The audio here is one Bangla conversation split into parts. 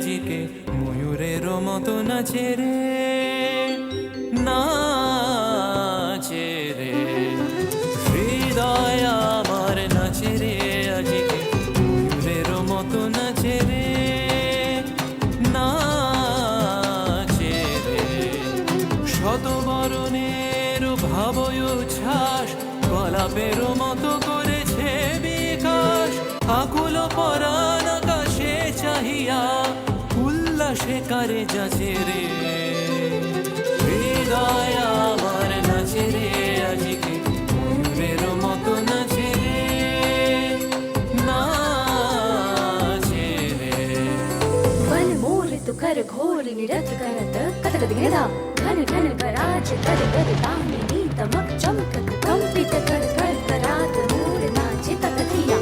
আজিকে ময়ূরের মতো নাচে রে, নাচে রে। হৃদয় আমার নাচে রে আজিকে ময়ূরের মতো নাচে রে, নাচে রে। শতবরণের ভাবয় উচ্ছ্বাস গোলাপের মতো করেছে বিকাশ। আকুল পরাণ আকাশে চাহিয়া উল্লাসে কারে যাচ্ছে রে। হৃদয় আমার নাচে রে আজিকে ময়ূরের মতো নাচে রে, নাচে रे। वन मोर तु कर घोर निरत करत कतक गिरा घन घन कराच कर कर दामिनी तमक चमक कंपित कर कर करात मोर नाचे तकतिया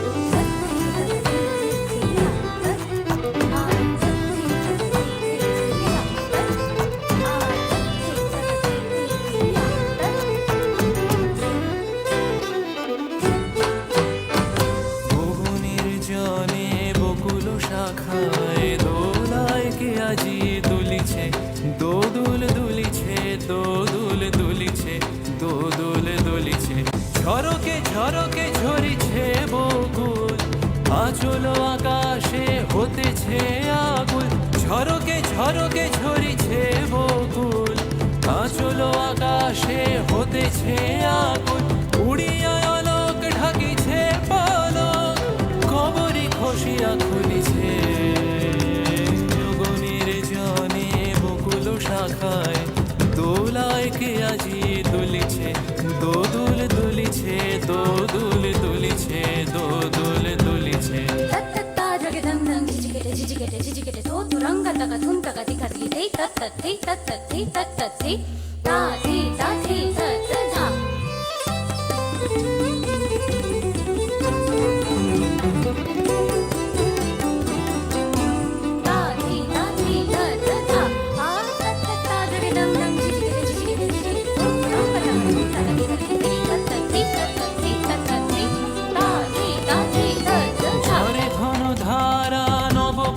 শাখায় দোলায় কে আজি দুলিছে, দোদুল দুলিছে, দোদুল দুলিছে, দোদুল দুলিছে। ঝরকে ঝরকে ঝরিছে বকুল, আচল আকাশে হতেছে আকুল। ঝরকে ঝরকে ঝরিছে বকুল, আচল আকাশে হতেছে আকুল। উড়িয়া আলোক ঢাকিছে পালক, খবরি খসিয়া খুলিছে। যোগনের জনে বকুল শাখায় দোলায় কে আজি দুলিছে, দোদুল দুলিছে, দোদুল দুলিছে, দোদুল দুলিছে। तत्तत्ता जगदं दं झिझिकेटे झिझिकेटे झिझिकेटे तो तुरंग तक धुम तक दिखती दे तत्तत्ते तत्तत्ते तत्तत्ते ता थे तत्तता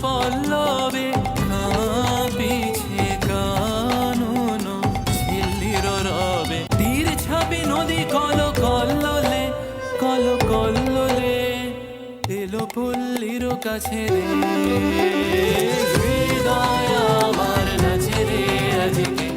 পল্লবে কাঁপিছে কানন ঝিল্লির রবে। তীর ছাপি নদী কল কল্লোলে, কল কল্লোলে এলো পল্লীর কাছে রে। হৃদয় আমার নাচে রে আজিকে